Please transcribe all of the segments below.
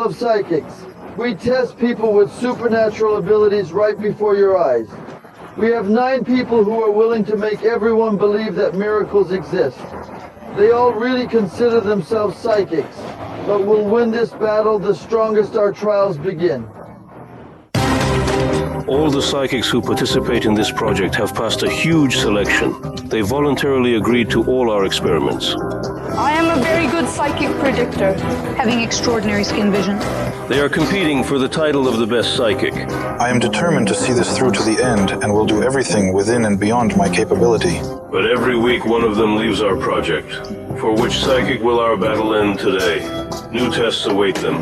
of psychics. We test people with supernatural abilities right before your eyes. We have 9 people who are willing to make everyone believe that miracles exist. They all really consider themselves psychics, but will win this battle the strongest our trials begin. All the psychics who participate in this project have passed a huge selection. They voluntarily agreed to all our experiments. I am a very good psychic predictor, having extraordinary skin vision. They are competing for the title of the best psychic. I am determined to see this through to the end and will do everything within and beyond my capability. But every week one of them leaves our project. For which psychic will our battle end today? New tests await them.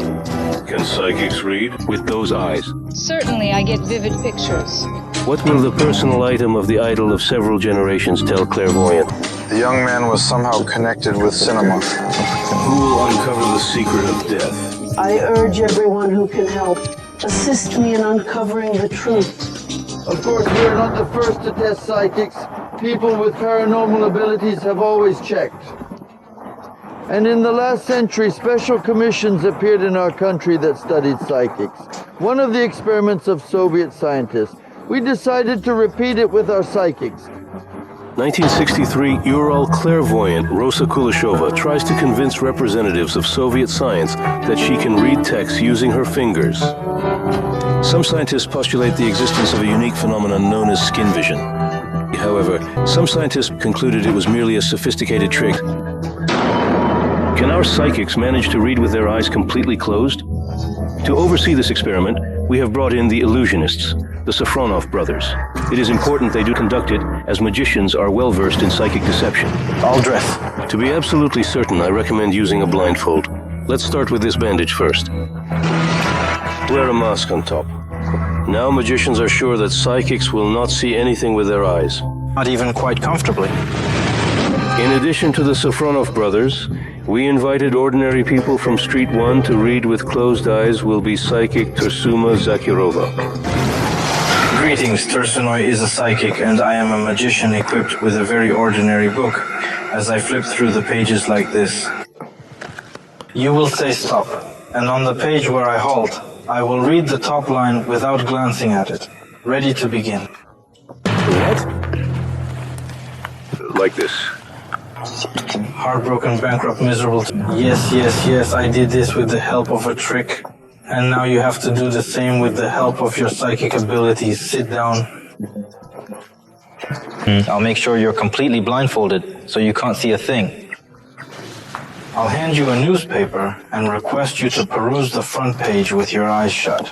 Can psychics read? With those eyes. Certainly, I get vivid pictures. What will the personal item of the idol of several generations tell Clairvoyant? The young man was somehow connected with cinema. Who will uncover the secret of death? I urge everyone who can help, assist me in uncovering the truth. Of course, we are not the first to test psychics. People with paranormal abilities have always checked. And in the last century, special commissions appeared in our country that studied psychics. One of the experiments of Soviet scientists. We decided to repeat it with our psychics. 1963, Ural clairvoyant Rosa Kuleshova tries to convince representatives of Soviet science that she can read text using her fingers. Some scientists postulate the existence of a unique phenomenon known as skin vision. However, some scientists concluded it was merely a sophisticated trick. Can our psychics manage to read with their eyes completely closed? To oversee this experiment, we have brought in the illusionists, the Safronov brothers. It is important they do conduct it, as magicians are well versed in psychic deception. I'll dress. To be absolutely certain, I recommend using a blindfold. Let's start with this bandage first. Wear a mask on top. Now magicians are sure that psychics will not see anything with their eyes. Not even quite comfortably. In addition to the Safronov brothers, we invited ordinary people from Street 1 to read with closed eyes will be psychic Tursuma Zakirova. Greetings, Tursunoy is a psychic and I am a magician equipped with a very ordinary book. As I flip through the pages like this, you will say stop, and on the page where I halt, I will read the top line without glancing at it. Ready to begin. What? Like this. Heartbroken, bankrupt, miserable. Yes, I did this with the help of a trick. And now you have to do the same with the help of your psychic abilities. Sit down. I'll make sure you're completely blindfolded, so you can't see a thing. I'll hand you a newspaper and request you to peruse the front page with your eyes shut.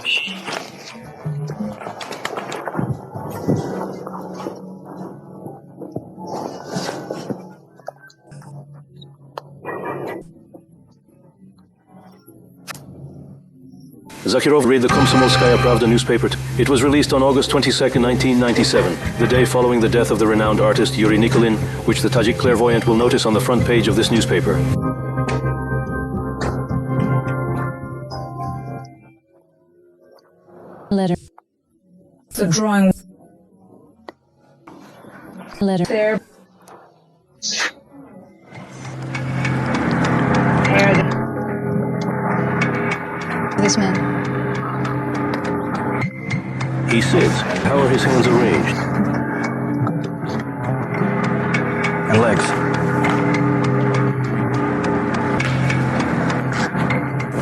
Zakirov read the Komsomolskaya Pravda newspaper. It was released on August 22, 1997, the day following the death of the renowned artist Yuri Nikolin, which the Tajik clairvoyant will notice on the front page of this newspaper. Letter. the drawing. Letter. There. This man. He sits. How are his hands arranged? And legs.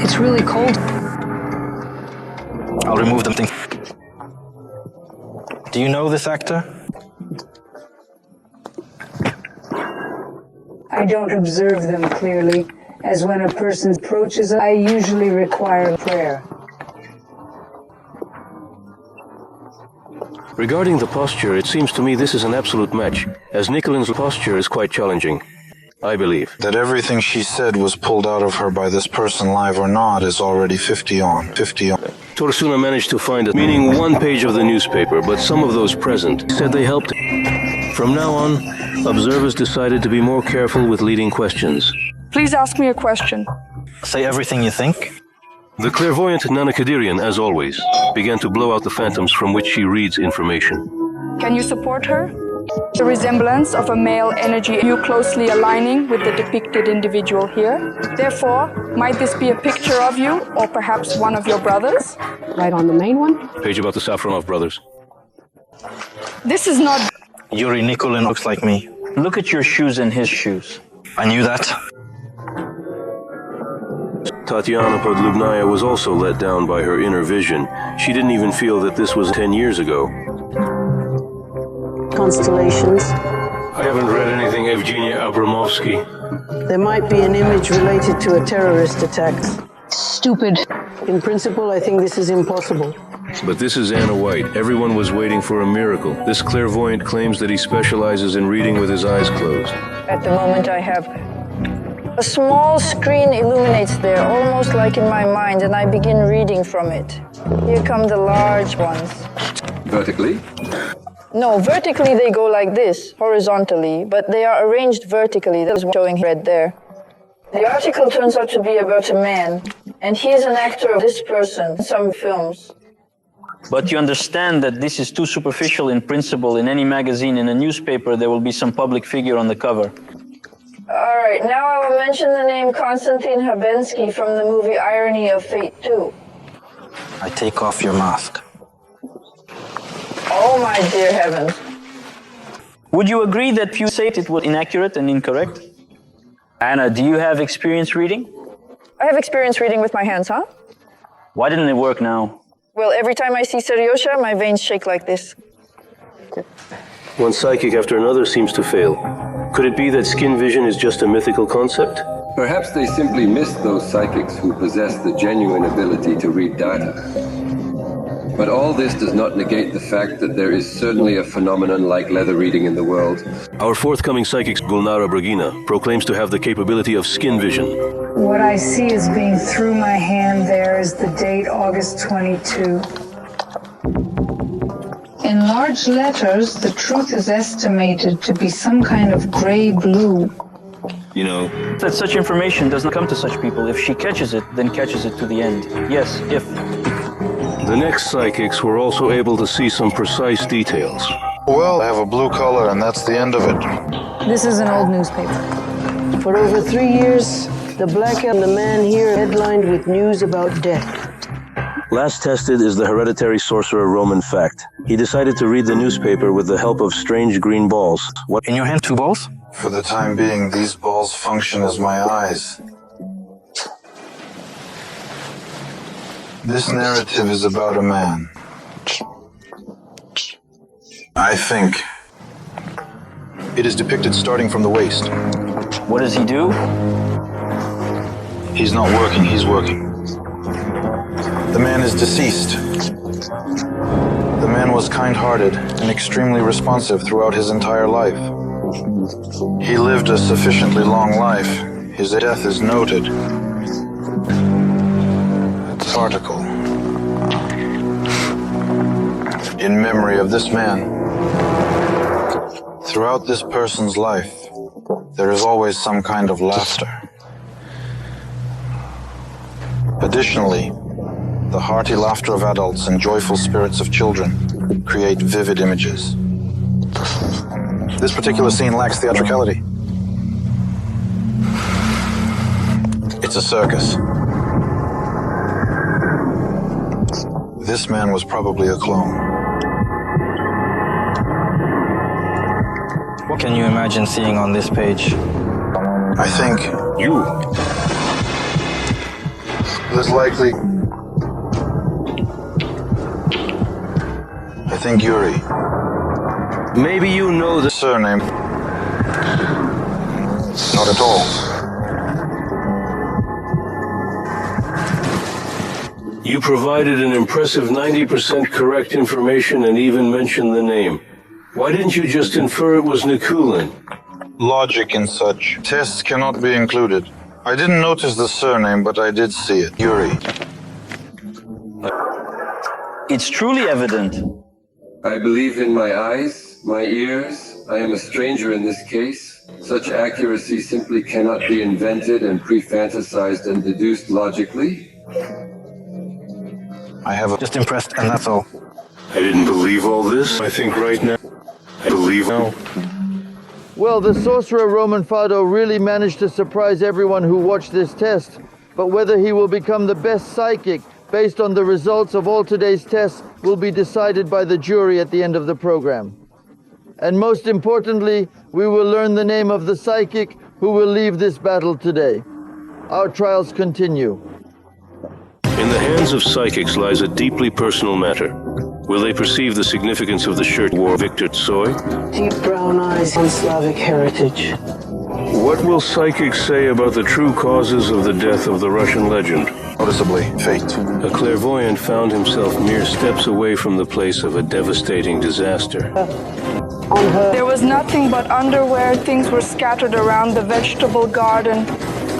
It's really cold. I'll remove them. Do you know this actor? I don't observe them clearly, as when a person approaches, I usually require prayer. Regarding the posture, it seems to me this is an absolute match, as Nikolin's posture is quite challenging. I believe that everything she said was pulled out of her by this person, live or not, is already 50 on. Tursuna managed to find it, meaning one page of the newspaper, but some of those present said they helped. From now on, observers decided to be more careful with leading questions. Please ask me a question. Say everything you think. The clairvoyant Nana Kadirian, as always, began to blow out the phantoms from which she reads information. Can you support her? The resemblance of a male energy you closely aligning with the depicted individual here. Therefore, Might this be a picture of you, or perhaps one of your brothers? Right on the main one. Page about the Safronov brothers. This is not. Yuri Nikulin looks like me. Look at your shoes and his shoes. I knew that. Tatiana Podlubnaya was also let down by her inner vision. She didn't even feel that this was 10 years ago. Constellations. I haven't read anything Evgenia Abramovsky. There might be an image related to a terrorist attack. Stupid. In principle, I think this is impossible. But this is Anna White. Everyone was waiting for a miracle. This clairvoyant claims that he specializes in reading with his eyes closed. At the moment I have a small screen illuminates there, almost like in my mind, and I begin reading from it. Here come the large ones. Vertically? No, vertically they go like this, horizontally, but they are arranged vertically. That's showing red there. The article turns out to be about a man, and he is an actor of this person in some films. But you understand that this is too superficial in principle. In any magazine, in a newspaper, there will be some public figure on the cover. All right, now I will mention the name Konstantin Habensky from the movie Irony of Fate 2. I take off your mask. Oh my dear heavens. Would you agree that few say it was inaccurate and incorrect? Anna, do you have experience reading? I have experience reading with my hands, huh? Why didn't it work now? Well, every time I see Seryosha, my veins shake like this. One psychic after another seems to fail. Could it be that skin vision is just a mythical concept? Perhaps they simply missed those psychics who possess the genuine ability to read data. But all this does not negate the fact that there is certainly a phenomenon like leather reading in the world. Our forthcoming psychic, Gulnara Bragina, proclaims to have the capability of skin vision. What I see as being through my hand there is the date August 22. In large letters, the truth is estimated to be some kind of gray blue. You know, That such information does not come to such people. If she catches it, then catches it to the end. Yes, if. the next psychics were also able to see some precise details. Well, I have a blue color, and that's the end of it. This is an old newspaper. For over 3 years, the black and the man here headlined with news about death. Last tested is the hereditary sorcerer Roman Fact. He decided to read the newspaper with the help of strange green balls. What? In your hand, 2 balls? For the time being, these balls function as my eyes. This narrative is about a man. I think. It is depicted starting from the waist. What does he do? He's not working, he's working. The man is deceased. The man was kind-hearted and extremely responsive throughout his entire life. He lived a sufficiently long life. His death is noted. This article. In memory of this man. Throughout this person's life, there is always some kind of laughter. Additionally, the hearty laughter of adults and joyful spirits of children create vivid images. This particular scene lacks theatricality. It's a circus. This man was probably a clone. What can you imagine seeing on this page? I think You? there's likely... I think Yuri. Maybe you know the Surname. Not at all. You provided an impressive 90% correct information and even mentioned the name. Why didn't you just infer it was Nikulin? Logic and such. Tests cannot be included. I didn't notice the surname, but I did see it. Yuri. It's truly evident. I believe in my eyes, my ears. I am a stranger in this case. Such accuracy simply cannot be invented and pre-fantasized and deduced logically. I have a... Just impressed, and that's all. I didn't believe all this. I think right now. I believe now. Well, the sorcerer Roman Fado really managed to surprise everyone who watched this test. but whether he will become the best psychic based on the results of all today's tests will be decided by the jury at the end of the program. And most importantly, we will learn the name of the psychic who will leave this battle today. Our trials continue. In the hands of psychics lies a deeply personal matter. Will they perceive the significance of the shirt wore Viktor Tsoi? Deep brown eyes and Slavic heritage. What will psychics say about the true causes of the death of the Russian legend? Noticeably, fate. A clairvoyant found himself mere steps away from the place of a devastating disaster. On her There was nothing but underwear. Things were scattered around the vegetable garden.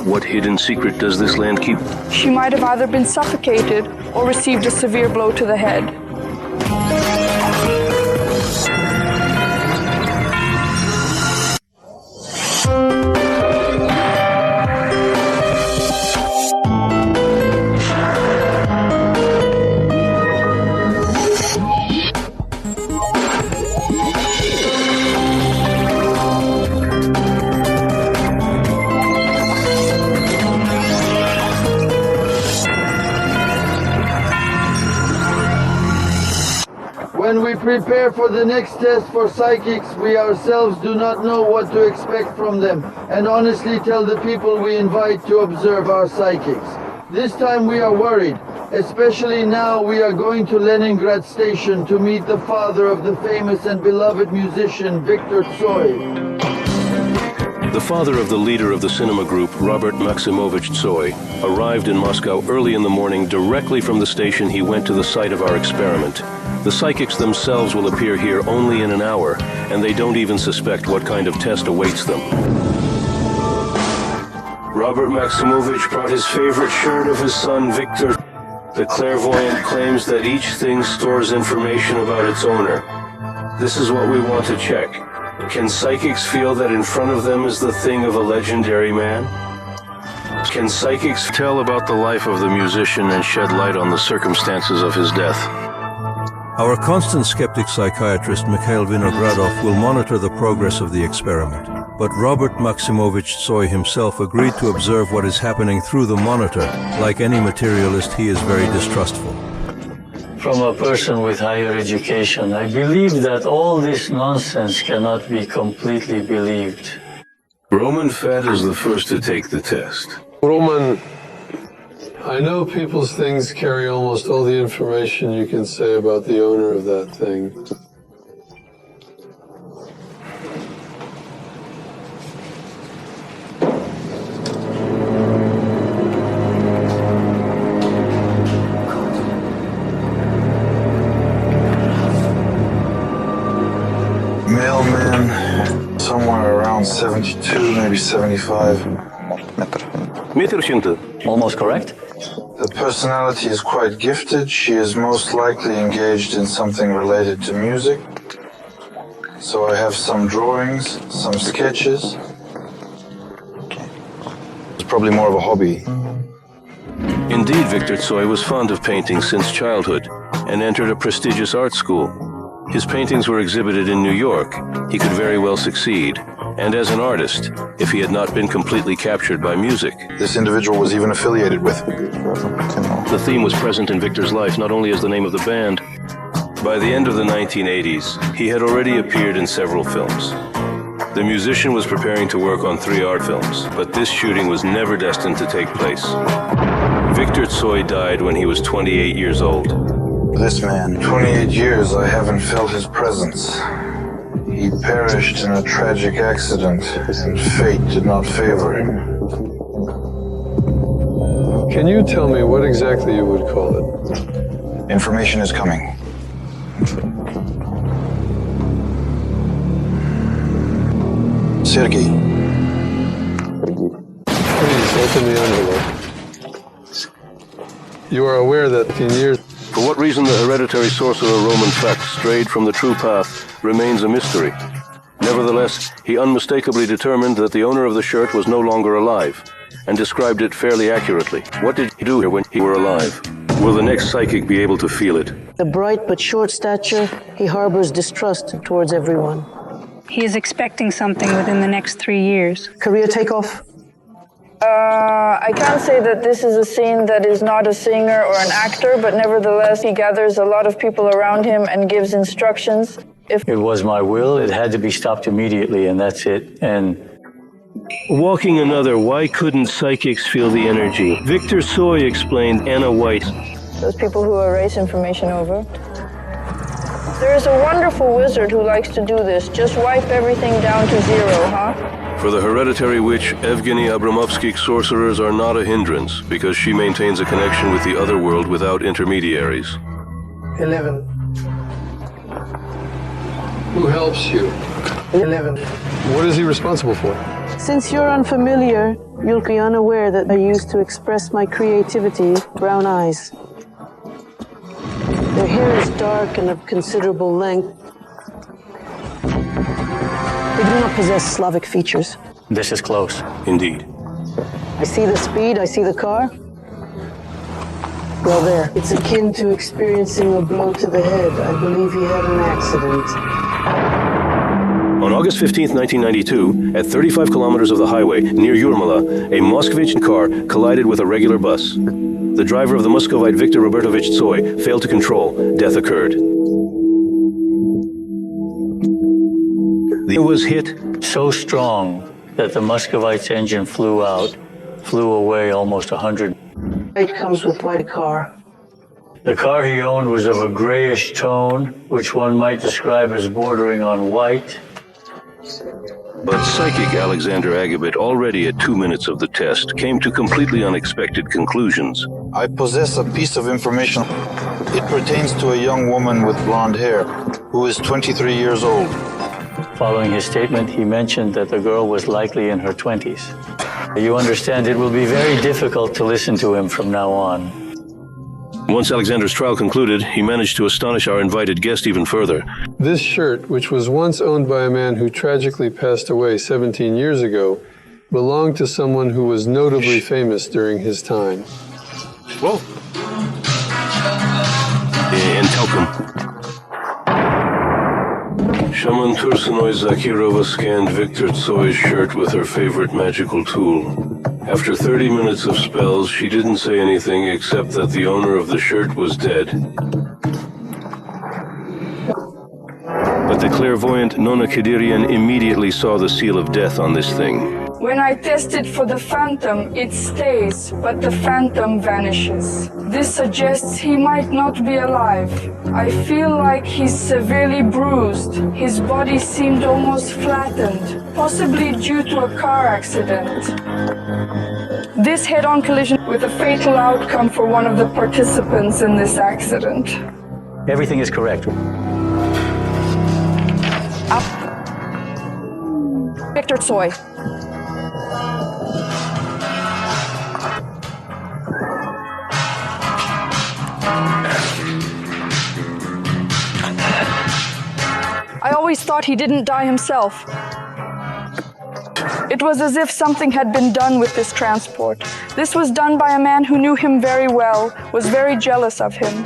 What hidden secret does this land keep? She might have either been suffocated or received a severe blow to the head. When we prepare for the next test for psychics, we ourselves do not know what to expect from them, and honestly tell the people we invite to observe our psychics. This time we are worried, especially now we are going to Leningrad Station to meet the father of the famous and beloved musician Viktor Tsoi. The father of the leader of the cinema group, Robert Maximovich Tsoi, arrived in Moscow early in the morning. Directly from the station, he went to the site of our experiment. The psychics themselves will appear here only in an hour, and they don't even suspect what kind of test awaits them. Robert Maximovich brought his favorite shirt of his son, Viktor. The clairvoyant claims that each thing stores information about its owner. This is what we want to check. Can psychics feel that in front of them is the thing of a legendary man? Can psychics tell about the life of the musician and shed light on the circumstances of his death? Our constant skeptic psychiatrist Mikhail Vinogradov will monitor the progress of the experiment. But Robert Maximovich Tsoi himself agreed to observe what is happening through the monitor. Like any materialist, he is very distrustful. From a person with higher education, I believe that all this nonsense cannot be completely believed. Roman Fat is the first to take the test. Roman, I know people's things carry almost all the information you can say about the owner of that thing. Mailman, somewhere around 72, maybe 75. Almost correct. The personality is quite gifted. She is most likely engaged in something related to music. So I have some drawings, some sketches. It's probably more of a hobby. Indeed, Viktor Tsoi was fond of painting since childhood and entered a prestigious art school. His paintings were exhibited in New York. He could very well succeed. And as an artist, if he had not been completely captured by music. This individual was even affiliated with. The theme was present in Victor's life, not only as the name of the band. By the end of the 1980s, he had already appeared in several films. The musician was preparing to work on 3 art films, but this shooting was never destined to take place. Viktor Tsoi died when he was 28 years old. This man, 28 years, I haven't felt his presence. He perished in a tragic accident, and fate did not favor him. Can you tell me what exactly you would call it? Information is coming. Sergei. Please, open the envelope. You are aware that in years... For what reason the hereditary sorcerer Roman Fat strayed from the true path remains a mystery. Nevertheless, he unmistakably determined that the owner of the shirt was no longer alive, and described it fairly accurately. What did he do when he were alive? Will the next psychic be able to feel it? The bright but short stature, he harbors distrust towards everyone. He is expecting something within the next 3 years. Career takeoff? I can't say that this is a scene that is not a singer or an actor, but nevertheless, he gathers a lot of people around him and gives instructions. If It was my will, it had to be stopped immediately, and that's it. And Walking another, why couldn't psychics feel the energy? Victor Tsoi explained Anna White. those people who erase information over. There is a wonderful wizard who likes to do this. Just wipe everything down to zero, huh? For the hereditary witch, Evgeny Abramovsky, sorcerers are not a hindrance because she maintains a connection with the other world without intermediaries. 11. Who helps you? 11. What is he responsible for? Since you're unfamiliar, you'll be unaware that I used to express my creativity brown eyes. Their hair is dark and of considerable length. They do not possess Slavic features. this is close. Indeed. I see the speed, I see the car. Well, there. It's akin to experiencing a blow to the head. I believe he had an accident. On August 15, 1992, at 35 kilometers of the highway near Yurmala, a Moskvich car collided with a regular bus. The driver of the Muscovite Viktor Robertovich Tsoi failed to control. Death occurred. The was hit So strong that the Muscovite's engine flew away almost 100. It comes with my car. The car he owned was of a grayish tone, which one might describe as bordering on white. But psychic Alexander Agabit, already at 2 minutes of the test, came to completely unexpected conclusions. I possess a piece of information. It pertains to a young woman with blonde hair who is 23 years old. Following his statement, he mentioned that the girl was likely in her 20s. You understand, it will be very difficult to listen to him from now on. Once Alexander's trial concluded, he managed to astonish our invited guest even further. This shirt, which was once owned by a man who tragically passed away 17 years ago, belonged to someone who was notably famous during his time. Whoa. In Telkom. Shaman Tursunoy Zakirova scanned Viktor Tsoi's shirt with her favorite magical tool. After 30 minutes of spells, she didn't say anything except that the owner of the shirt was dead. But the clairvoyant Nona Kadirian immediately saw the seal of death on this thing. When I test it for the phantom, it stays, but the phantom vanishes. This suggests he might not be alive. I feel like he's severely bruised. His body seemed almost flattened, possibly due to a car accident. This head-on collision with a fatal outcome for one of the participants in this accident. Everything is correct. Viktor Tsoi. I always thought he didn't die himself. It was as if something had been done with this transport. This was done by a man who knew him very well, was very jealous of him.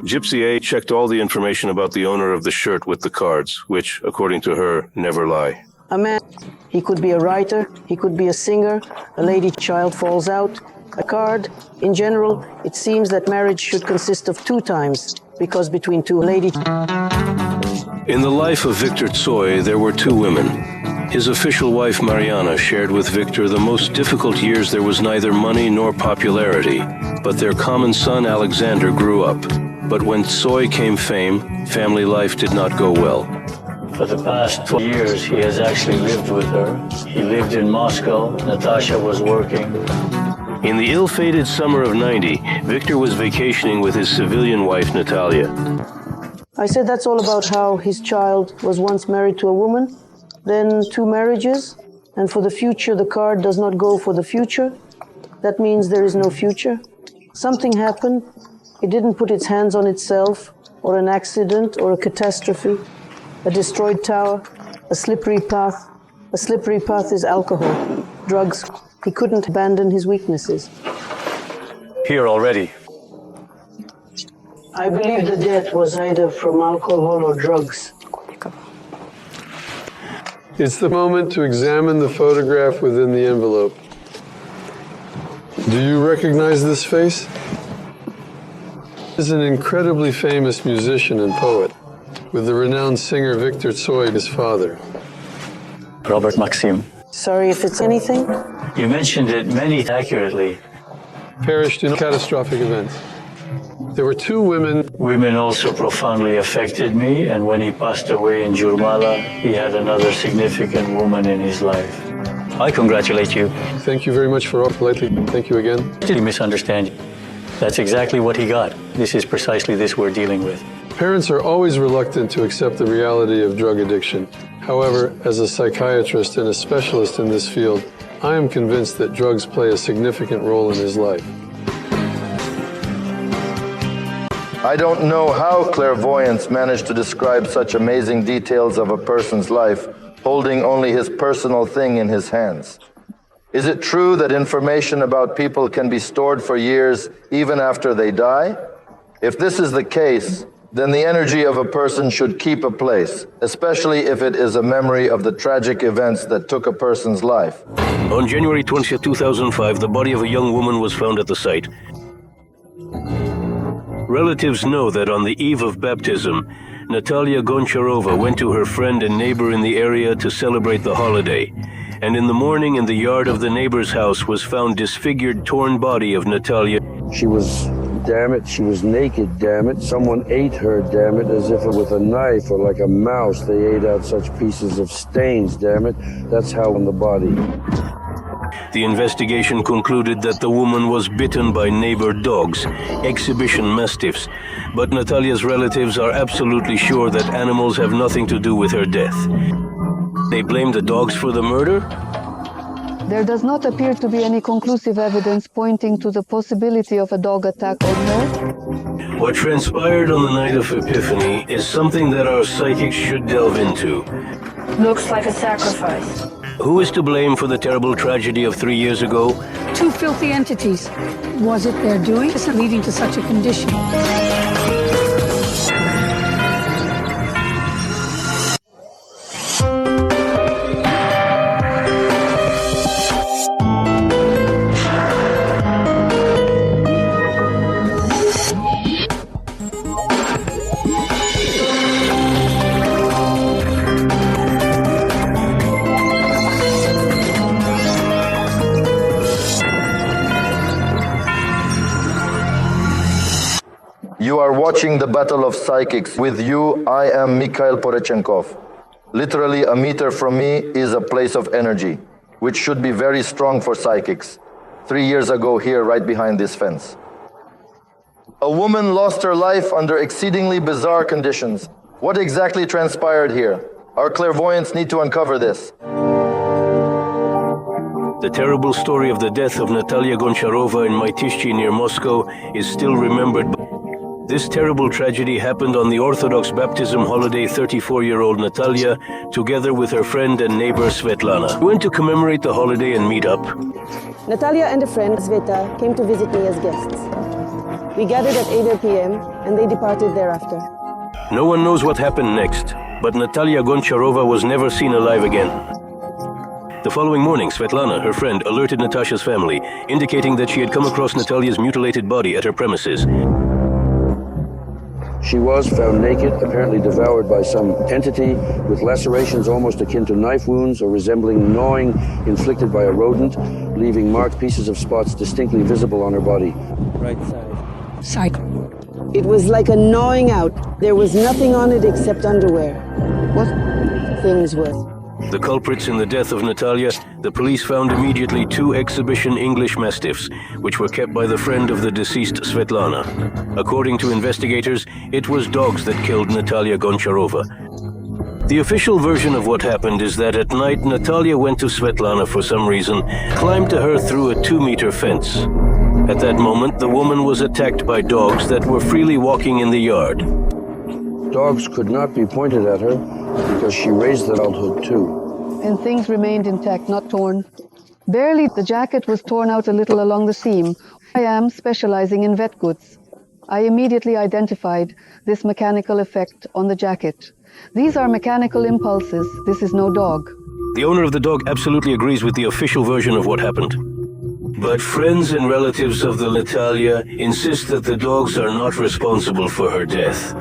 Gypsy A checked all the information about the owner of the shirt with the cards, which, according to her, never lie. A man, he could be a writer, he could be a singer, a lady child falls out, a card. In general, it seems that marriage should consist of 2 times, because between 2 ladies... In the life of Viktor Tsoi, there were 2 women. His official wife, Mariana, shared with Viktor the most difficult years. There was neither money nor popularity, but their common son, Alexander, grew up. But when Tsoi came fame, family life did not go well. For the past 12 years, he has actually lived with her. He lived in Moscow. Natasha was working. In the ill-fated summer of '90, Viktor was vacationing with his civilian wife, Natalia. I said that's all about how his child was once married to a woman, then 2 marriages, and for the future the card does not go for the future. That means there is no future. Something happened. It didn't put its hands on itself, or an accident, or a catastrophe. A destroyed tower, a slippery path. A slippery path is alcohol, drugs. He couldn't abandon his weaknesses. Here already. I believe the death was either from alcohol or drugs. It's the moment to examine the photograph within the envelope. Do you recognize this face? This is an incredibly famous musician and poet, with the renowned singer Victor Tsoi, his father. Robert Maxim. Sorry if it's anything. You mentioned it many accurately. Perished in a catastrophic event. There were two women. Women also profoundly affected me, and when he passed away in Jurmala, he had another significant woman in his life. I congratulate you. Thank you very much for all politely. Thank you again. Did he misunderstand you? That's exactly what he got. This is precisely this we're dealing with. Parents are always reluctant to accept the reality of drug addiction. However, as a psychiatrist and a specialist in this field, I am convinced that drugs play a significant role in his life. I don't know how clairvoyants manage to describe such amazing details of a person's life, holding only his personal thing in his hands. Is it true that information about people can be stored for years even after they die? If this is the case, then the energy of a person should keep a place, especially if it is a memory of the tragic events that took a person's life. On January 20, 2005, the body of a young woman was found at the site. Relatives know that on the eve of baptism, Natalia Goncharova went to her friend and neighbor in the area to celebrate the holiday. And in the morning, in the yard of the neighbor's house was found disfigured, torn body of Natalia. She was, damn it, she was naked, damn it. Someone ate her, damn it, as if it with a knife or like a mouse. They ate out such pieces of stains, damn it. That's how on the body. The investigation concluded that the woman was bitten by neighbor dogs, exhibition mastiffs, but Natalia's relatives are absolutely sure that animals have nothing to do with her death. They blame the dogs for the murder? There does not appear to be any conclusive evidence pointing to the possibility of a dog attack on her. What transpired on the night of Epiphany is something that our psychics should delve into. Looks like a sacrifice. Who is to blame for the terrible tragedy of 3 years ago? Two filthy entities. Was it their doing leading to such a condition? You are watching the Battle of Psychics. With you, I am Mikhail Porechenkov. Literally, a meter from me is a place of energy, which should be very strong for psychics. 3 years ago here, right behind this fence. A woman lost her life under exceedingly bizarre conditions. What exactly transpired here? Our clairvoyants need to uncover this. The terrible story of the death of Natalia Goncharova in Mytishchi near Moscow is still remembered. This terrible tragedy happened on the Orthodox baptism holiday. 34-year-old Natalia, together with her friend and neighbor Svetlana, went to commemorate the holiday and meet up. Natalia and a friend, Sveta, came to visit me as guests. We gathered at 8 p.m. and they departed thereafter. No one knows what happened next, but Natalia Goncharova was never seen alive again. The following morning, Svetlana, her friend, alerted Natasha's family, indicating that she had come across Natalia's mutilated body at her premises. She was found naked, apparently devoured by some entity with lacerations almost akin to knife wounds or resembling gnawing inflicted by a rodent, leaving marked pieces of spots distinctly visible on her body. Right side. It was like a gnawing out. There was nothing on it except underwear. What things were? The culprits in the death of Natalia, the police found immediately 2 exhibition English Mastiffs, which were kept by the friend of the deceased Svetlana. According to investigators, it was dogs that killed Natalia Goncharova. The official version of what happened is that at night, Natalia went to Svetlana for some reason, climbed to her through a 2-meter fence. At that moment, the woman was attacked by dogs that were freely walking in the yard. Dogs could not be pointed at her because she raised the adulthood too. And things remained intact, not torn. Barely, the jacket was torn out a little along the seam. I am specializing in vet goods. I immediately identified this mechanical effect on the jacket. These are mechanical impulses. This is no dog. The owner of the dog absolutely agrees with the official version of what happened. But friends and relatives of the Natalia insist that the dogs are not responsible for her death.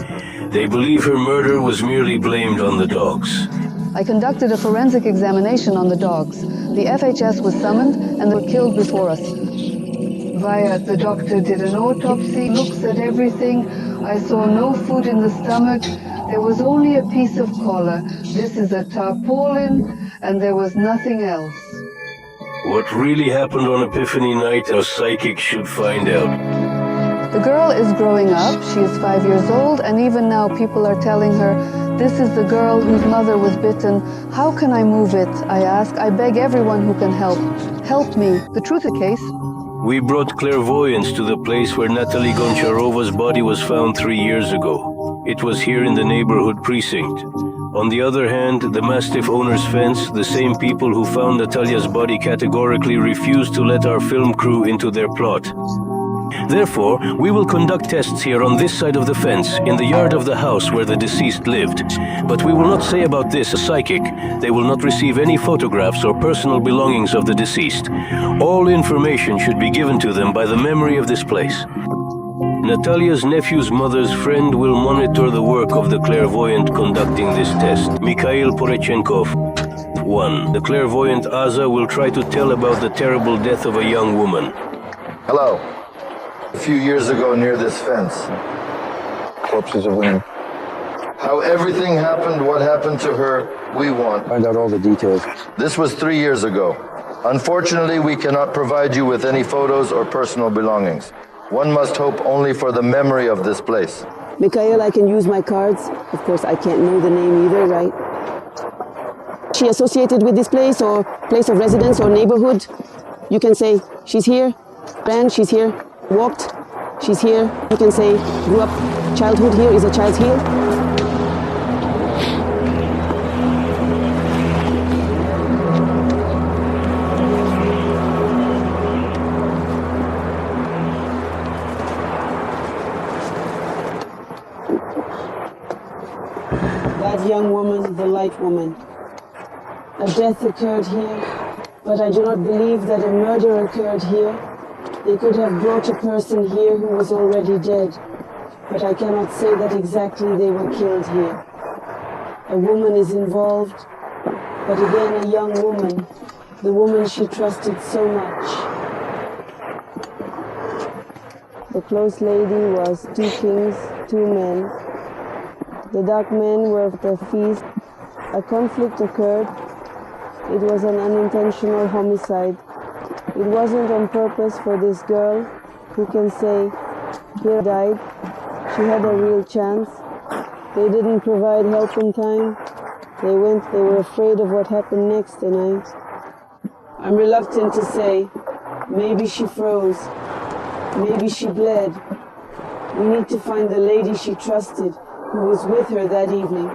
They believe her murder was merely blamed on the dogs. I conducted a forensic examination on the dogs. The FHS was summoned and they were killed before us. Wyatt, the doctor, did an autopsy, looks at everything. I saw no food in the stomach. There was only a piece of collar. This is a tarpaulin, and there was nothing else. What really happened on Epiphany night, a psychic should find out. The girl is growing up. She is 5 years old, and even now people are telling her, this is the girl whose mother was bitten. How can I move it? I ask. I beg everyone who can help. Help me. The truth of the case. We brought clairvoyants to the place where Natalie Goncharova's body was found 3 years ago. It was here in the neighborhood precinct. On the other hand, the Mastiff owner's fence, the same people who found Natalia's body categorically refused to let our film crew into their plot. Therefore, we will conduct tests here on this side of the fence, in the yard of the house where the deceased lived. But we will not say about this a psychic. They will not receive any photographs or personal belongings of the deceased. All information should be given to them by the memory of this place. Natalia's nephew's mother's friend will monitor the work of the clairvoyant conducting this test. Mikhail Porechenkov. 1. The clairvoyant Aza will try to tell about the terrible death of a young woman. Hello. A few years ago near this fence. Corpses of women. How everything happened, what happened to her, we want. Find out all the details. This was 3 years ago. Unfortunately, we cannot provide you with any photos or personal belongings. One must hope only for the memory of this place. Mikhail, I can use my cards. Of course, I can't know the name either, right? She associated with this place or place of residence or neighborhood? You can say, she's here, ran, she's here, walked, she's here. You can say, grew up, childhood here, is a child here. That young woman, the light woman. A death occurred here, but I do not believe that a murder occurred here. They could have brought a person here who was already dead, but I cannot say that exactly they were killed here. A woman is involved, but again a young woman, the woman she trusted so much. The close lady was 2 kings, 2 men. The dark men were at the feast. A conflict occurred. It was an unintentional homicide. It wasn't on purpose for this girl, who can say, here died. She had a real chance. They didn't provide help in time. They were afraid of what happened next, and I'm reluctant to say, maybe she froze, maybe she bled. We need to find the lady she trusted, who was with her that evening.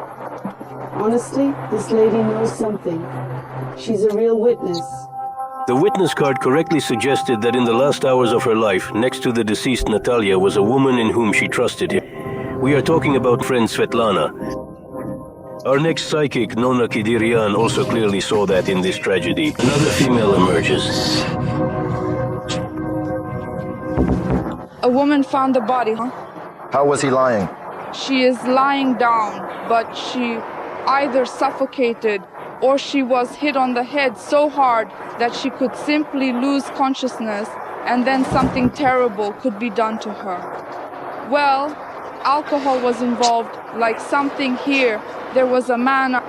Honestly, this lady knows something. She's a real witness. The witness card correctly suggested that in the last hours of her life, next to the deceased Natalia was a woman in whom she trusted him. We are talking about friend Svetlana. Our next psychic, Nona Kidirian, also clearly saw that in this tragedy. Another female emerges. A woman found the body, huh? How was he lying? She is lying down, but she either suffocated or she was hit on the head so hard that she could simply lose consciousness and then something terrible could be done to her. Well, alcohol was involved, like something here. There was a man.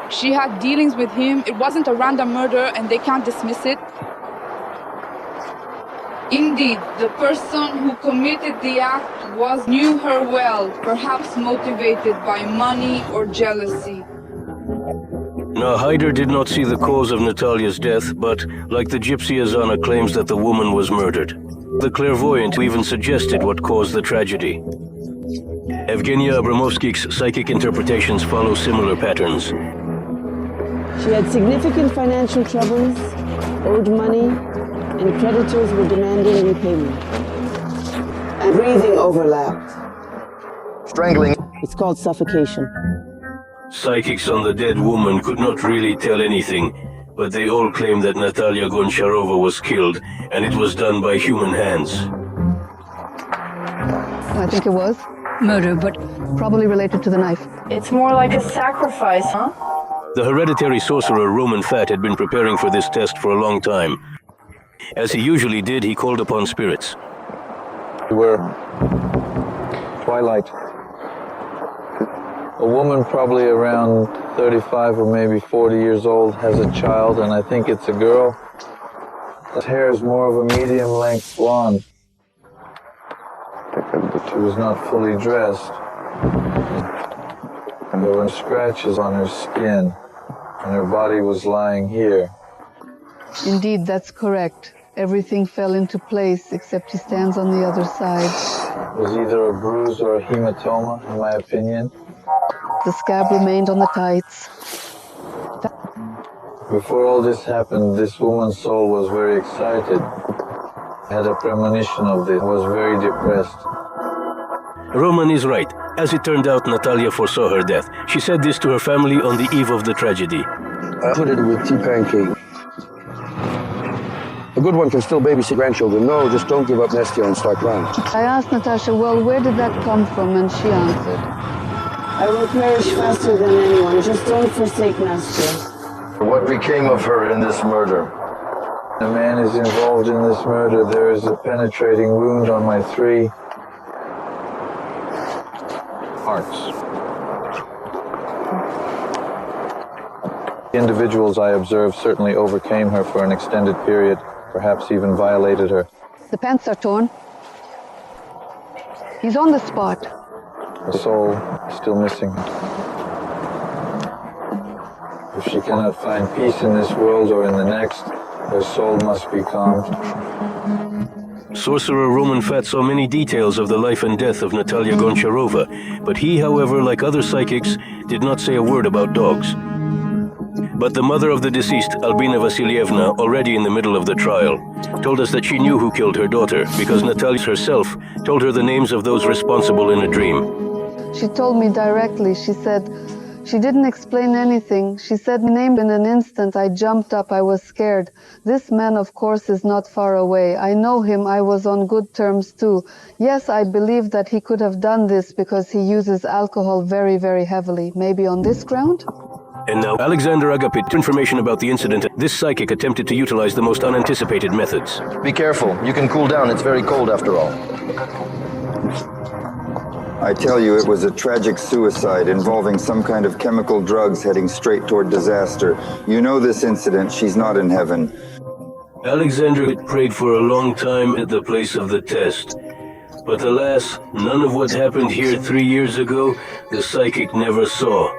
She had dealings with him. It wasn't a random murder and they can't dismiss it. Indeed, the person who committed the act knew her well, perhaps motivated by money or jealousy. Now, Haider did not see the cause of Natalia's death, but, like the gypsy Azana, claims that the woman was murdered. The clairvoyant even suggested what caused the tragedy. Evgenia Abramovsky's psychic interpretations follow similar patterns. She had significant financial troubles, owed money, and creditors were demanding repayment. And breathing overlapped. Strangling. It's called suffocation. Psychics on the dead woman could not really tell anything, but they all claim that Natalia Goncharova was killed, and it was done by human hands. I think it was. Murder, but probably related to the knife. It's more like a sacrifice, huh? The hereditary sorcerer Roman Fat had been preparing for this test for a long time. As he usually did, he called upon spirits. We're twilight. A woman probably around 35 or maybe 40 years old has a child, and I think it's a girl. His hair is more of a medium-length blonde. She was not fully dressed. There were scratches on her skin, and her body was lying here. Indeed, that's correct. Everything fell into place except he stands on the other side. It was either a bruise or a hematoma, in my opinion. The scab remained on the tights. Before all this happened, this woman's soul was very excited. I had a premonition of this. I was very depressed. Roman is right. As it turned out, Natalia foresaw her death. She said this to her family on the eve of the tragedy. I put it with tea pancake. A good one can still babysit grandchildren. No, just don't give up Nestia and start crying. I asked Natasha, well, where did that come from? And she answered, I will perish faster than anyone. Just don't forsake Nastia. What became of her in this murder? The man is involved in this murder. There is a penetrating wound on my 3 hearts. The individuals I observed certainly overcame her for an extended period, perhaps even violated her. the pants are torn. He's on the spot. The soul is still missing. If she cannot find peace in this world or in the next, her soul must be calmed. Sorcerer Roman Fat saw many details of the life and death of Natalia Goncharova, but he, however, like other psychics, did not say a word about dogs. But the mother of the deceased, Albina Vasilievna, already in the middle of the trial, told us that she knew who killed her daughter, because Natalia herself told her the names of those responsible in a dream. She told me directly. She said, she didn't explain anything. She said my name in an instant. I jumped up. I was scared. This man, of course, is not far away. I know him. I was on good terms, too. Yes, I believe that he could have done this because he uses alcohol very, very heavily. Maybe on this ground? And now, Alexander Agapit, information about the incident. This psychic attempted to utilize the most unanticipated methods. Be careful. You can cool down. It's very cold after all. I tell you, it was a tragic suicide involving some kind of chemical drugs heading straight toward disaster. You know this incident. She's not in heaven. Alexander had prayed for a long time at the place of the test. But alas, none of what happened here 3 years ago, the psychic never saw.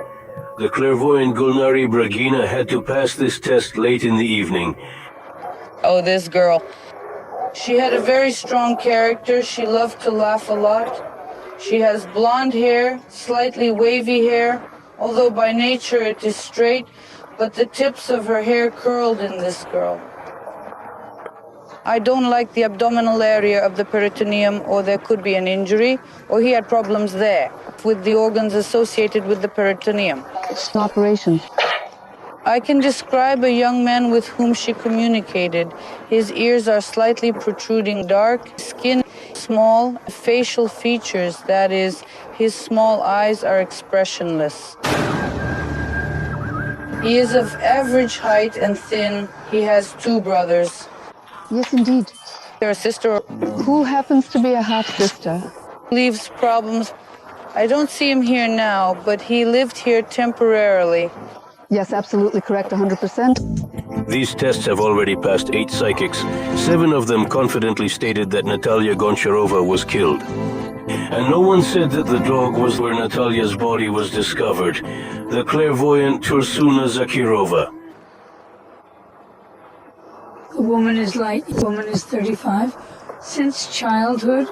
The clairvoyant Gulnari Bragina had to pass this test late in the evening. Oh, this girl. She had a very strong character. She loved to laugh a lot. She has blonde hair, slightly wavy hair, although by nature it is straight, but the tips of her hair curled in this girl. I don't like the abdominal area of the peritoneum, or there could be an injury, or he had problems there with the organs associated with the peritoneum. Operation. I can describe a young man with whom she communicated. His ears are slightly protruding, dark skin, small facial features, that is, his small eyes are expressionless. He is of average height and thin. He has 2 brothers. Yes, indeed. Their sister, who happens to be a half-sister, leaves problems. I don't see him here now, but he lived here temporarily. Yes, absolutely correct, 100%. These tests have already passed 8 psychics. 7 of them confidently stated that Natalia Goncharova was killed. And no one said that the dog was where Natalia's body was discovered. The clairvoyant Tursuna Zakirova. The woman is light, the woman is 35. Since childhood,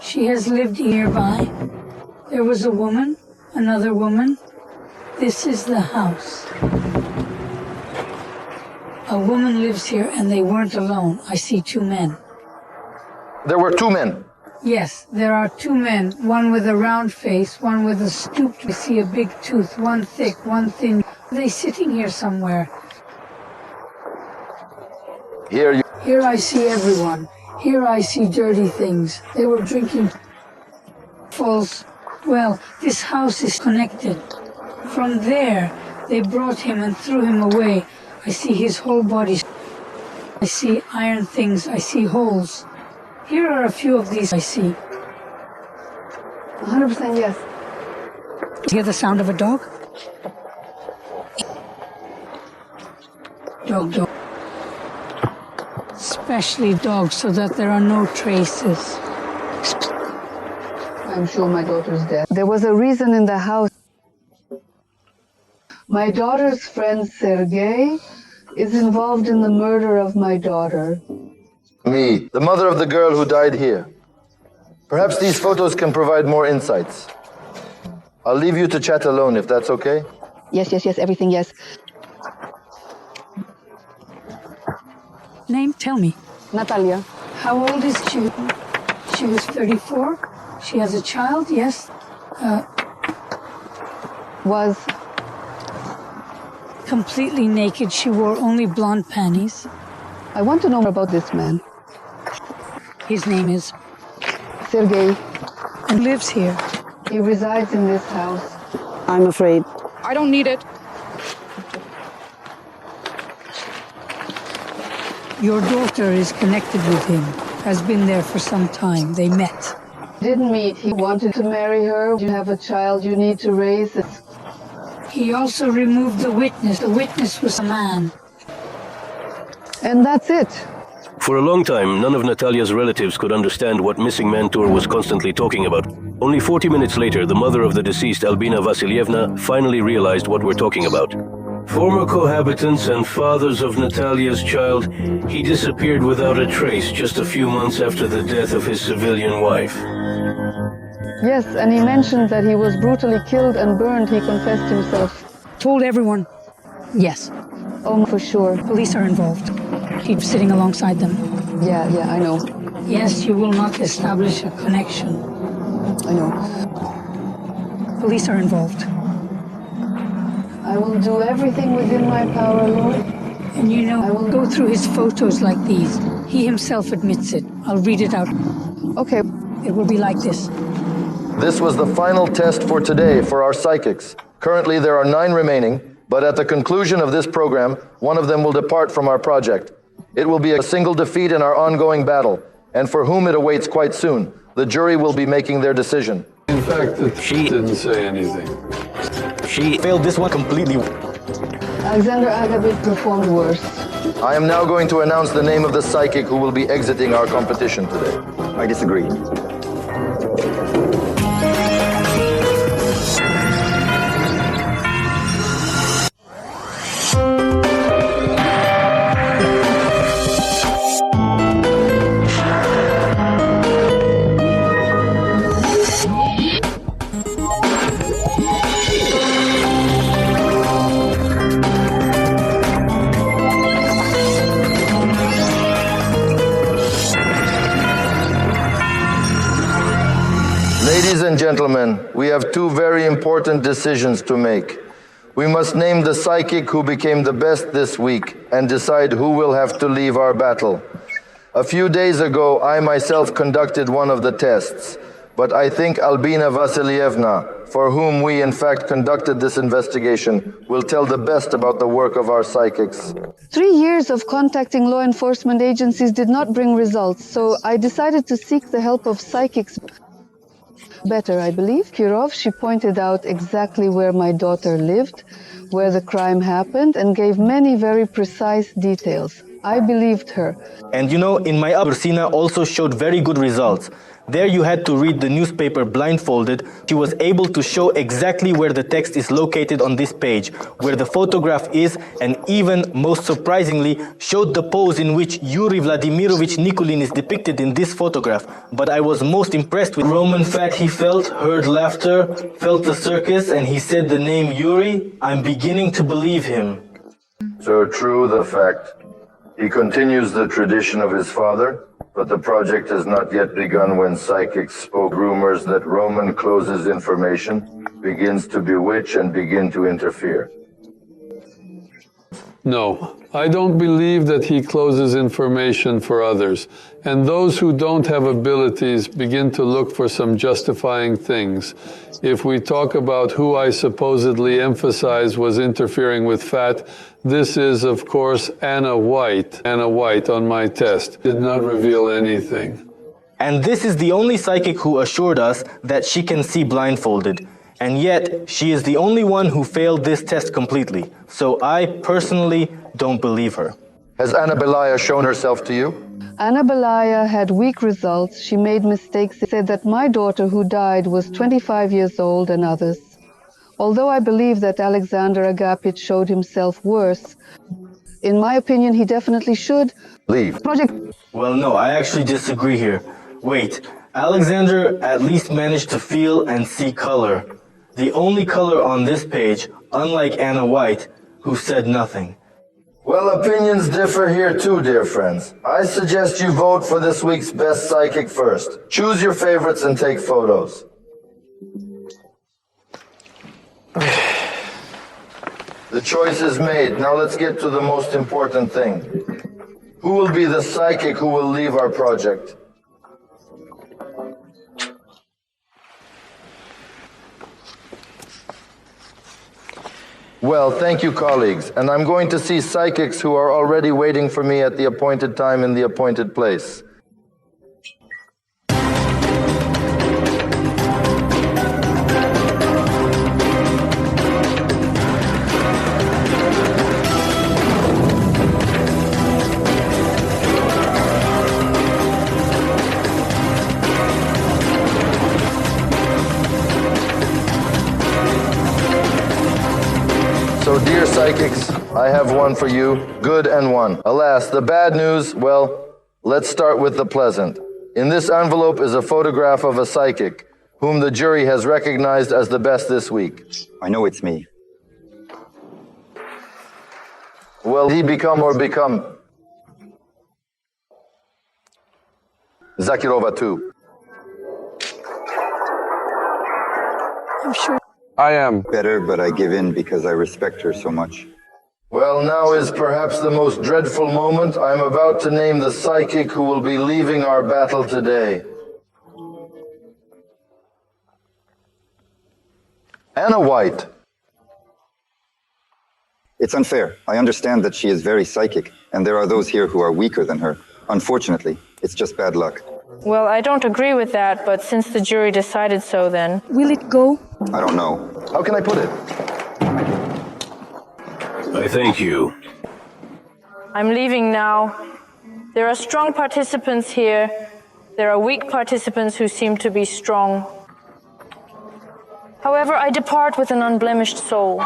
she has lived nearby. There was a woman, another woman. This is the house. A woman lives here and they weren't alone. I see 2 men. There were 2 men. Yes, there are two men, one with a round face, one with a stooped. I see a big tooth, one thick, one thin. Are they sitting here somewhere? Here I see everyone. Here I see dirty things. They were drinking. False. Well, this house is connected. From there, they brought him and threw him away. I see his whole body. I see iron things. I see holes. Here are a few of these I see. 100% yes. Hear the sound of a dog? Dog. Especially dogs, so that there are no traces. I'm sure my daughter's dead. There was a reason in the house. My daughter's friend Sergei is involved in the murder of my daughter. Me, the mother of the girl who died here. Perhaps these photos can provide more insights. I'll leave you to chat alone if that's okay. Yes, everything yes. Name, tell me. Natalia. How old is she? She was 34. She has a child, yes? Was completely naked. She wore only blonde panties. I want to know about this man. His name is Sergei. And lives here. He resides in this house. I'm afraid. I don't need it. Your daughter is connected with him, has been there for some time. They met. Didn't meet. He wanted to marry her. You have a child you need to raise. He also removed the witness. The witness was a man. And that's it. For a long time, none of Natalia's relatives could understand what Missing Mantur was constantly talking about. Only 40 minutes later, the mother of the deceased, Albina Vasilyevna, finally realized what we're talking about. Former cohabitants and fathers of Natalia's child, he disappeared without a trace just a few months after the death of his civilian wife. Yes, and he mentioned that he was brutally killed and burned. He confessed himself. Told everyone. Yes. Oh, for sure. Police are involved. Keep sitting alongside them. Yeah, I know. Yes, you will not establish a connection. I know. Police are involved. I will do everything within my power, Lord. And you know, I will go through his photos like these. He himself admits it. I'll read it out. Okay. It will be like this. This was the final test for today for our psychics. Currently, there are 9 remaining, but at the conclusion of this program, one of them will depart from our project. It will be a single defeat in our ongoing battle, and for whom it awaits quite soon. The jury will be making their decision. In fact, she didn't say anything. She failed this one completely. Alexander Agabit performed worse. I am now going to announce the name of the psychic who will be exiting our competition today. I disagree. Ladies and gentlemen, we have 2 very important decisions to make. We must name the psychic who became the best this week and decide who will have to leave our battle. A few days ago, I myself conducted one of the tests, but I think Albina Vasilyevna, for whom we in fact conducted this investigation, will tell the best about the work of our psychics. 3 years of contacting law enforcement agencies did not bring results, so I decided to seek the help of psychics. Better, I believe. Kirov, she pointed out exactly where my daughter lived, where the crime happened, and gave many very precise details. I believed her. And you know, in my Ursina also showed very good results. There you had to read the newspaper blindfolded. She was able to show exactly where the text is located on this page, where the photograph is, and even, most surprisingly, showed the pose in which Yuri Vladimirovich Nikulin is depicted in this photograph. But I was most impressed with Roman fat he felt, heard laughter, felt the circus, and he said the name Yuri. I'm beginning to believe him. So true the fact He continues the tradition of his father, but the project has not yet begun when psychics spoke rumors that Roman closes information, begins to bewitch and begin to interfere. No, I don't believe that he closes information for others, and those who don't have abilities begin to look for some justifying things. If we talk about who I supposedly emphasize was interfering with FAT, this is, of course, Anna White. Anna White on my test did not reveal anything. And this is the only psychic who assured us that she can see blindfolded. And yet, she is the only one who failed this test completely. So I personally don't believe her. Has Anna Belaya shown herself to you? Anna Belaya had weak results. She made mistakes, said that my daughter who died was 25 years old and others. Although I believe that Alexander Agapit showed himself worse, in my opinion, he definitely should leave. Well, no, I actually disagree here. Wait, Alexander at least managed to feel and see color. The only color on this page, unlike Anna White, who said nothing. Well, opinions differ here too, dear friends. I suggest you vote for this week's best psychic first. Choose your favorites and take photos. The choice is made. Now let's get to the most important thing. Who will be the psychic who will leave our project? Well, thank you, colleagues. And I'm going to see psychics who are already waiting for me at the appointed time in the appointed place. So, dear psychics, I have one for you, good and one. Alas, the bad news, well, let's start with the pleasant. In this envelope is a photograph of a psychic, whom the jury has recognized as the best this week. I know it's me. Will he become or become? Zakirova too. I'm sure. I am. Better, but I give in because I respect her so much. Well, now is perhaps the most dreadful moment. I'm about to name the psychic who will be leaving our battle today. Anna White. It's unfair. I understand that she is very psychic, and there are those here who are weaker than her. Unfortunately, it's just bad luck. Well, I don't agree with that, but since the jury decided so, then... Will it go? I don't know. How can I put it? I thank you. I'm leaving now. There are strong participants here. There are weak participants who seem to be strong. However, I depart with an unblemished soul.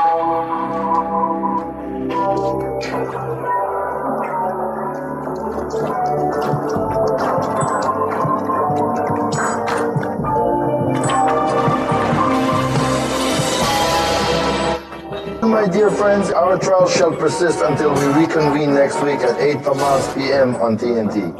My dear friends, our trial shall persist until we reconvene next week at 8 p.m. on TNT.